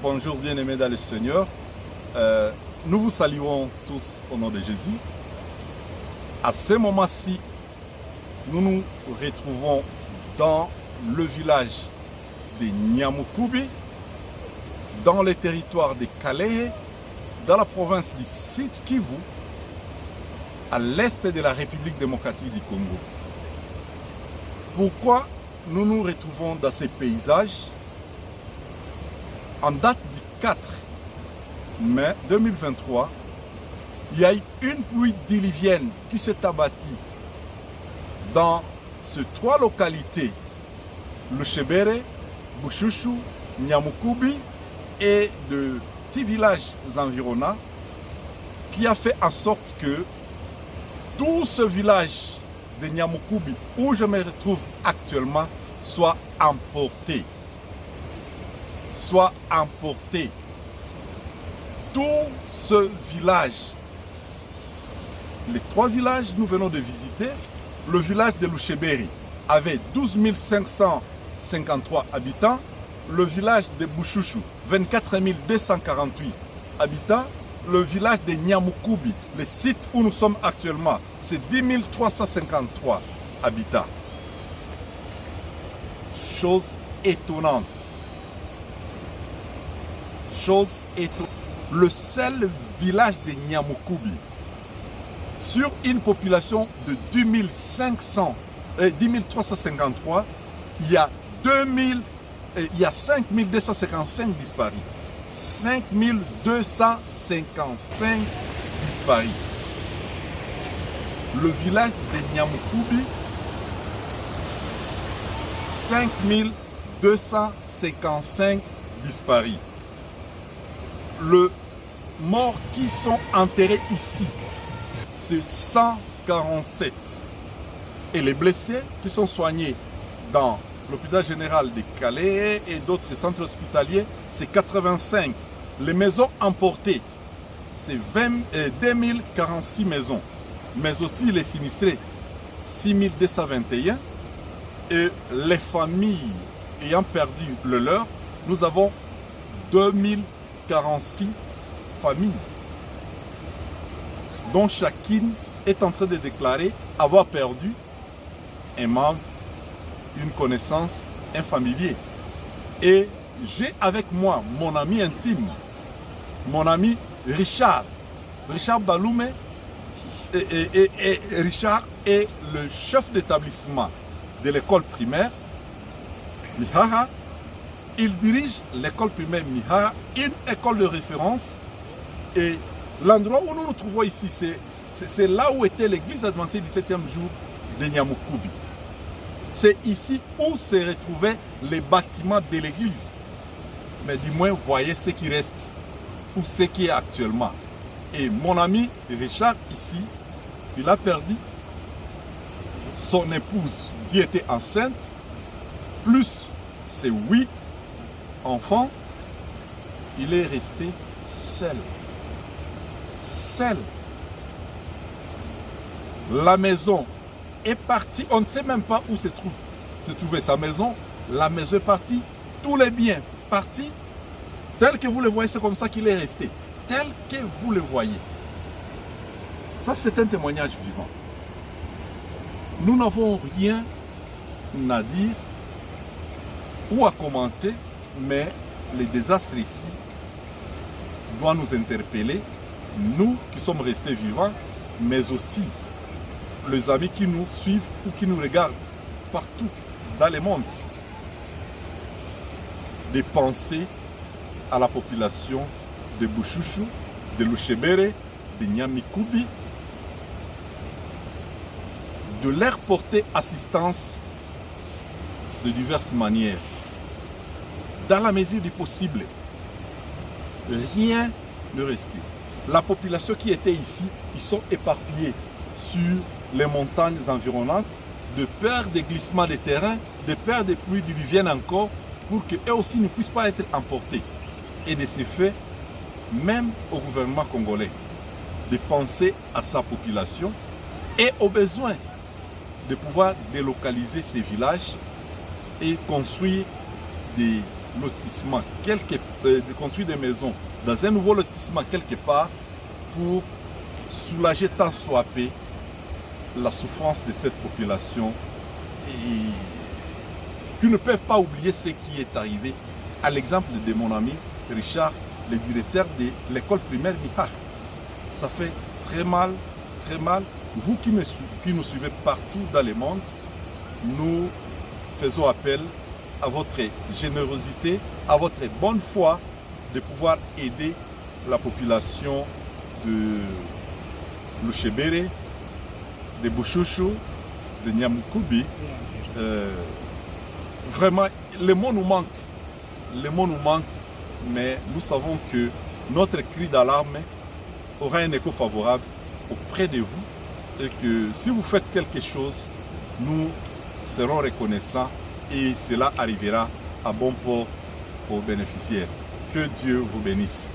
Bonjour bien-aimés dans le Seigneur. Nous vous saluons tous au nom de Jésus. À ce moment-ci, nous nous retrouvons dans le village de Nyamukubi, dans le territoire de Kalehe, dans la province du Sud Kivu, à l'est de la République démocratique du Congo. Pourquoi nous nous retrouvons dans ces paysages? En date du 4 mai 2023, il y a eu une pluie diluvienne qui s'est abattue dans ces trois localités, Lushebere, Bushushu, Nyamukubi et de petits villages environnants, qui a fait en sorte que tout ce village de Nyamukubi, où je me retrouve actuellement, soit emporté. Tout ce village, les trois villages nous venons de visiter, le village de Lushebere avait 12 553 habitants, le village de Bushushu 24 248 habitants, le village de Nyamukubi, le site où nous sommes actuellement, c'est 10 353 habitants. Chose étonnante. Le seul village de Nyamukubi, sur une population de 10 353, il y a 5 255 disparus. 5 255 disparus. Le village de Nyamukubi, 5 255 disparus. Les morts qui sont enterrés ici, c'est 147. Et les blessés qui sont soignés dans l'hôpital général de Calais et d'autres centres hospitaliers, c'est 85. Les maisons emportées, c'est 2046 maisons. Mais aussi les sinistrés, 6221. Et les familles ayant perdu le leur, nous avons 2046 familles, dont chacune est en train de déclarer avoir perdu un membre, une connaissance, un familier. Et j'ai avec moi mon ami intime, mon ami Richard Baloumé, et Richard est le chef d'établissement de l'école primaire Mihaha. Il dirige l'école primaire Mihaha, une école de référence. Et l'endroit où nous nous trouvons ici, c'est là où était l'église adventiste du 7e jour de Nyamukubi. C'est ici où se retrouvaient les bâtiments de l'église. Mais du moins, voyez ce qui reste, ou ce qui est actuellement. Et mon ami Richard, ici, il a perdu son épouse qui était enceinte, plus ses 8 enfants. Il est resté seul. La maison est partie, on ne sait même pas où se trouvait sa maison. La maison est partie, tous les biens partis, tel que vous le voyez, c'est comme ça qu'il est resté, tel que vous le voyez. Ça, c'est un témoignage vivant. Nous n'avons rien à dire ou à commenter, mais les désastres ici doivent nous interpeller, nous qui sommes restés vivants, mais aussi les amis qui nous suivent ou qui nous regardent partout dans le monde. De penser à la population de Bushushu, de Lushebere, de Nyamukubi, de leur porter assistance de diverses manières, dans la mesure du possible. Rien ne restait. La population qui était ici, ils sont éparpillés sur les montagnes environnantes, de peur des glissements de terrain, de peur des pluies diluviennes encore, pour qu'eux aussi ne puissent pas être emportés. Et de ce fait, même au gouvernement congolais, de penser à sa population et aux besoins de pouvoir délocaliser ces villages et construire des lotissement, de construire des maisons dans un nouveau lotissement quelque part pour soulager tant soit peu la souffrance de cette population et qui ne peuvent pas oublier ce qui est arrivé. À l'exemple de mon ami Richard, le directeur de l'école primaire Mihar. Ça fait très mal, très mal. Vous qui nous suivez partout dans le monde, nous faisons appel à votre générosité, à votre bonne foi de pouvoir aider la population de Luchebere, de Bushushu, de Nyamukubi. Vraiment, les mots nous manquent. Les mots nous manquent, mais nous savons que notre cri d'alarme aura un écho favorable auprès de vous et que si vous faites quelque chose, nous serons reconnaissants et cela arrivera à bon port aux bénéficiaires. Que Dieu vous bénisse.